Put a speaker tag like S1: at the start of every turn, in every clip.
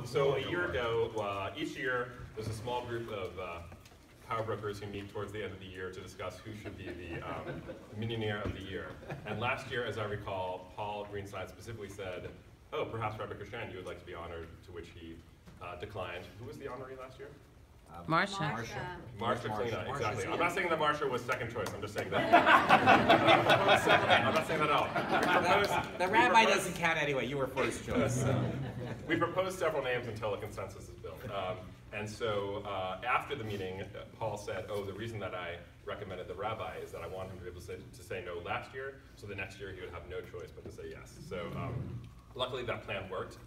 S1: So a year ago, each year there's a small group of power brokers who meet towards the end of the year to discuss who should be the minyaneer of the year. And last year, as I recall, Paul Greenstein specifically said, oh, perhaps Rabbi Krishan, you would like to be honored, to which he declined. Who was the honoree last year?
S2: Marsha.
S1: Marsha Klina, exactly. I'm not saying that Marsha was second choice, I'm just saying that. I'm not saying that at all.
S3: The rabbi doesn't count anyway, you were first choice. So.
S1: We proposed several names until a consensus is built. And so after the meeting, Paul said, oh, the reason that I recommended the rabbi is that I want him to be able to say no last year, so the next year he would have no choice but to say yes. So luckily that plan worked.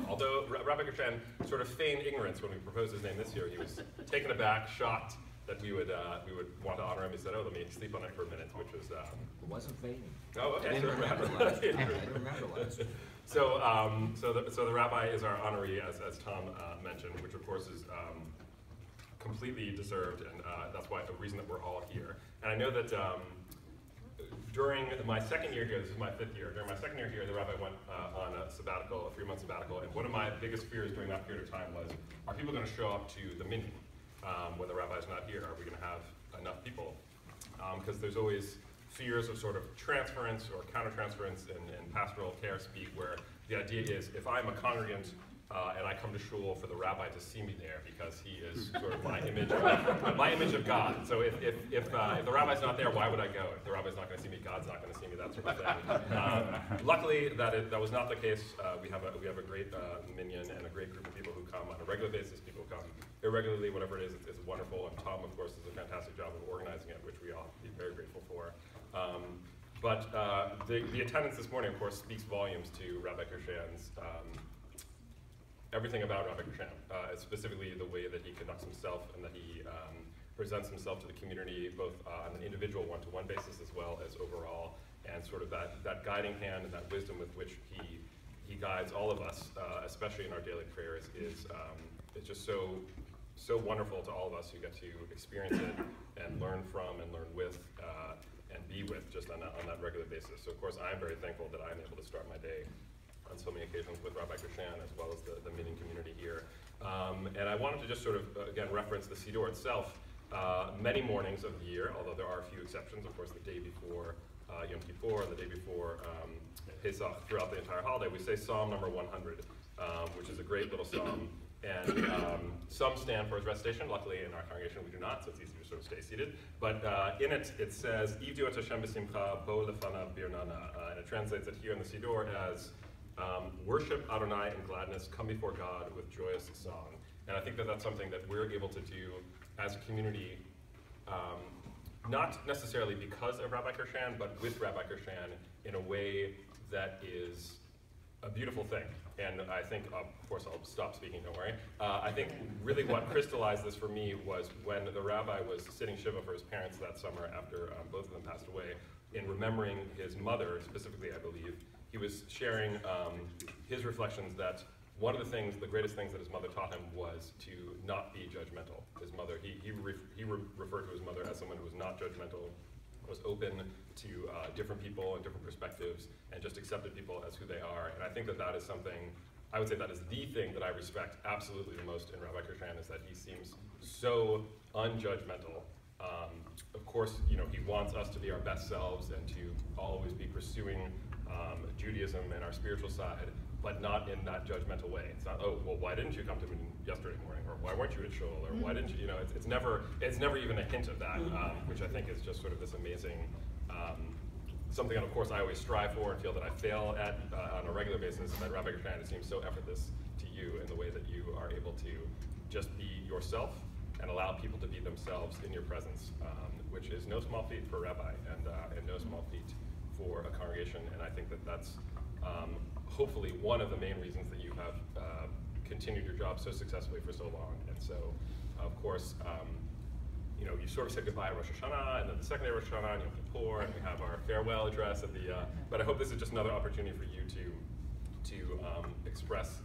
S1: Although Rabbi Krishan sort of feigned ignorance when we proposed his name this year. He was taken aback, shocked that we would want to honor him. He said, oh, let me sleep on it for a minute, which was...
S3: It wasn't feigning.
S1: Oh, okay.
S3: I didn't remember last year. I didn't remember last year.
S1: So the rabbi is our honoree, as Tom mentioned, which of course is completely deserved, and that's why the reason that we're all here. And I know that during my second year here, this is my 5th year, during my second year here, the rabbi went on a sabbatical, a 3-month sabbatical, and one of my biggest fears during that period of time was, are people going to show up to the minyan when the rabbi's not here? Are we going to have enough people? Because there's always fears of sort of transference or counter-transference in pastoral care speak, where the idea is, if I'm a congregant and I come to shul for the rabbi to see me there because he is sort of my image of God. So if the rabbi's not there, why would I go? If the rabbi's not going to see me, God's not going to see me, that sort of thing. Luckily, that was not the case. We have a great minyan and a great group of people who come on a regular basis. People come irregularly, whatever it is, it's wonderful. And Tom, of course, does a fantastic job of organizing it, which we all be very grateful for. But the attendance this morning, of course, speaks volumes to Rabbi Krishan's everything about Rabbi Krishan, specifically the way that he conducts himself and that he presents himself to the community, both on an individual one-to-one basis as well as overall, and sort of that guiding hand and that wisdom with which he guides all of us, especially in our daily prayers, is just so wonderful to all of us who get to experience it and learn from and learn with and be with just on that regular basis. So of course I'm very thankful that I'm able to start my day on so many occasions with Rabbi Krishan as well as the minyan community here. And I wanted to just sort of, again, reference the Siddur itself. Many mornings of the year, although there are a few exceptions, of course the day before Yom Kippur and the day before Pesach, throughout the entire holiday, we say Psalm number 100, which is a great little psalm. And some stand for its recitation. Luckily, in our congregation, we do not, so it's easy to sort of stay seated. But in it, it says, Ivdu et Hashem b'simcha, bo lefanav birnana. And it translates it here in the Siddur as, worship Adonai in gladness, come before God with joyous song. And I think that that's something that we're able to do as a community, not necessarily because of Rabbi Krishan, but with Rabbi Krishan in a way that is a beautiful thing. And I think, of course, I'll stop speaking, don't worry. I think really what crystallized this for me was when the rabbi was sitting Shiva for his parents that summer after both of them passed away, in remembering his mother, specifically, I believe, he was sharing his reflections that one of the greatest things that his mother taught him was to not be judgmental. His mother, he referred to his mother as someone who was not judgmental, was open to different people and different perspectives, and just accepted people as who they are. And I think that that is something, I would say that is the thing that I respect absolutely the most in Rabbi Krishan, is that he seems so unjudgmental. Of course, he wants us to be our best selves and to always be pursuing Judaism and our spiritual side, but not in that judgmental way. It's not, oh, well, why didn't you come to me yesterday morning, or why weren't you at shul, or why didn't you? It's never even a hint of that, which I think is just sort of this amazing something that, of course, I always strive for and feel that I fail at on a regular basis. That Rabbi Krishan, it seems so effortless to you in the way that you are able to just be yourself and allow people to be themselves in your presence, which is no small feat for a rabbi and no small feat for a congregation. And I think that that's hopefully one of the main reasons that you have continued your job so successfully for so long. And so, of course, you sort of said goodbye at Rosh Hashanah, and then the second day of Rosh Hashanah, and Yom Kippur, and we have our farewell address at the. But I hope this is just another opportunity for you to express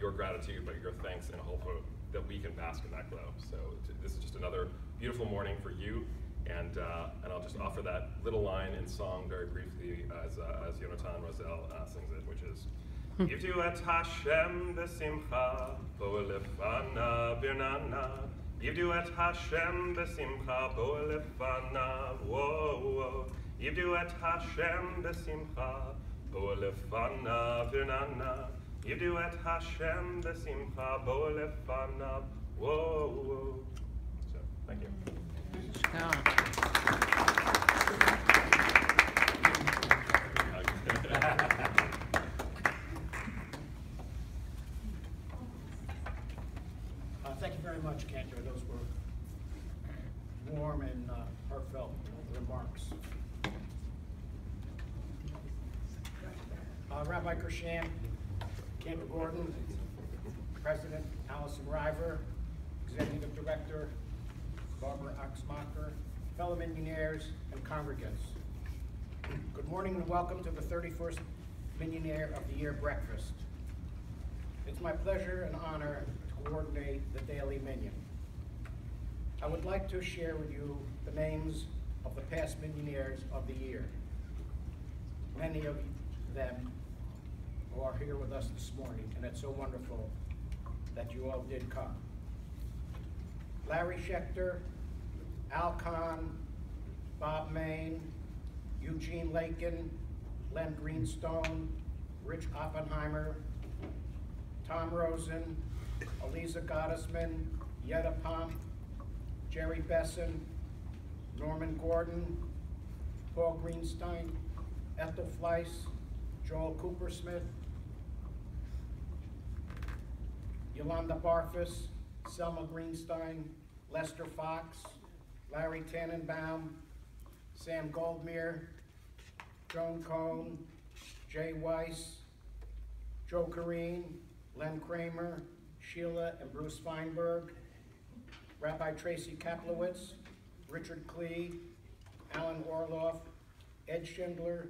S1: your gratitude, but your thanks, and hope that we can bask in that glow. So this is just another beautiful morning for you. And I'll just offer that little line in song very briefly as Yonatan Rosel sings it, which is, Yivdu et Hashem b'simcha, bo'el lefanav birnana. Yivdu et Hashem b'simcha, bo'el lefanav, whoa, whoa. Yivdu et Hashem b'simcha, bo'el lefanav birnana. Yivdu et Hashem b'simcha, bo'el lefanav, whoa, whoa. So, thank you.
S2: Thank you very much, Cantor. Those were warm and heartfelt remarks. Rabbi Kershan, Cantor Gordon, President Allison River, Executive Director Barbara Axmacher, fellow Minyaneers and congregants. Good morning and welcome to the 31st Minyaneer of the Year breakfast. It's my pleasure and honor to coordinate the daily minyan. I would like to share with you the names of the past Minyaneers of the year. Many of them who are here with us this morning, and it's so wonderful that you all did come. Larry Schechter, Al Kahn, Bob Main, Eugene Lakin, Len Greenstone, Rich Oppenheimer, Tom Rosen, Eliza Gottesman, Yetta Pomp, Jerry Besson, Norman Gordon, Paul Greenstein, Ethel Fleiss, Joel Coopersmith, Yolanda Barfus, Selma Greenstein, Lester Fox, Larry Tannenbaum, Sam Goldmere, Joan Cohn, Jay Weiss, Joe Kareen, Len Kramer, Sheila and Bruce Feinberg, Rabbi Tracy Kaplowitz, Richard Klee, Alan Orloff, Ed Schindler,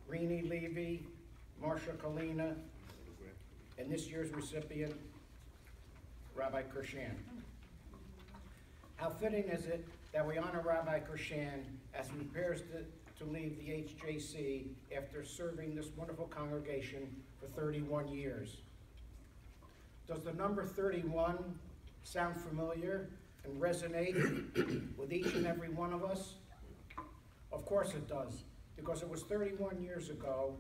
S2: Rini Levy, Marcia Kalina, and this year's recipient, Rabbi Kershan. How fitting is it that we honor Rabbi Kershan as he prepares to leave the HJC after serving this wonderful congregation for 31 years. Does the number 31 sound familiar and resonate with each and every one of us? Of course it does, because it was 31 years ago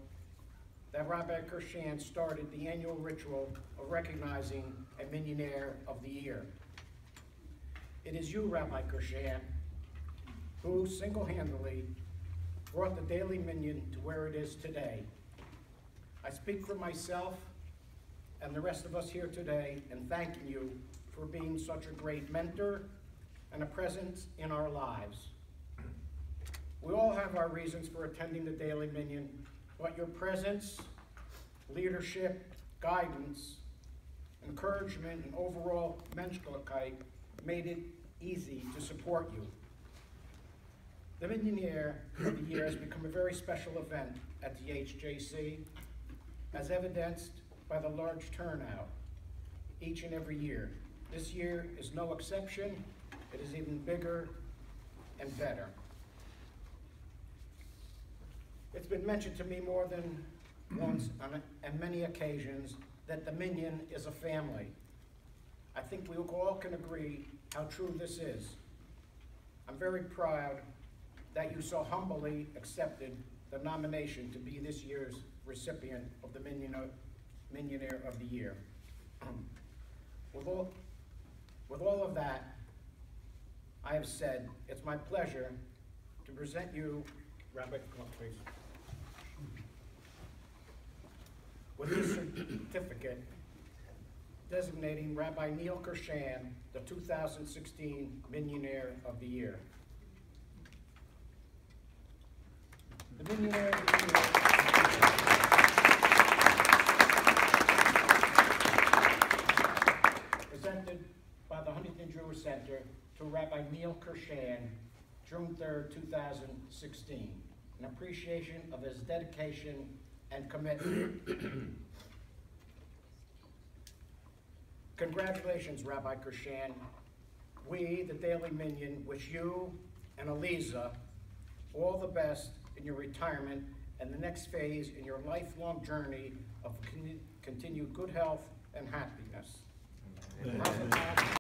S2: that Rabbi Kershan started the annual ritual of recognizing a Minyaneer of the Year. It is you, Rabbi Kershan, who single-handedly brought the daily minyan to where it is today. I speak for myself and the rest of us here today in thanking you for being such a great mentor and a presence in our lives. We all have our reasons for attending the daily minyan, but your presence, leadership, guidance, encouragement, and overall menschlichkeit made it easy to support you. The Minyaneer of the Year has become a very special event at the HJC, as evidenced by the large turnout each and every year. This year is no exception. It is even bigger and better. It's been mentioned to me more than once on many occasions that the Minyan is a family. I think we all can agree how true this is. I'm very proud that you so humbly accepted the nomination to be this year's recipient of the Minyaneer of the Year. With all of that I have said, it's my pleasure to present you, Rabbi, come up please, with this certificate designating Rabbi Neil Kershan the 2016 Minyaneer of the Year. The Minyaneer of the Year presented by the Huntington Jewish Center to Rabbi Neil Kershan, June 3rd, 2016, in appreciation of his dedication and commitment. Congratulations, Rabbi Kershan. We, the Daily Minyan, wish you and Eliza all the best in your retirement and the next phase in your lifelong journey of continued good health and happiness.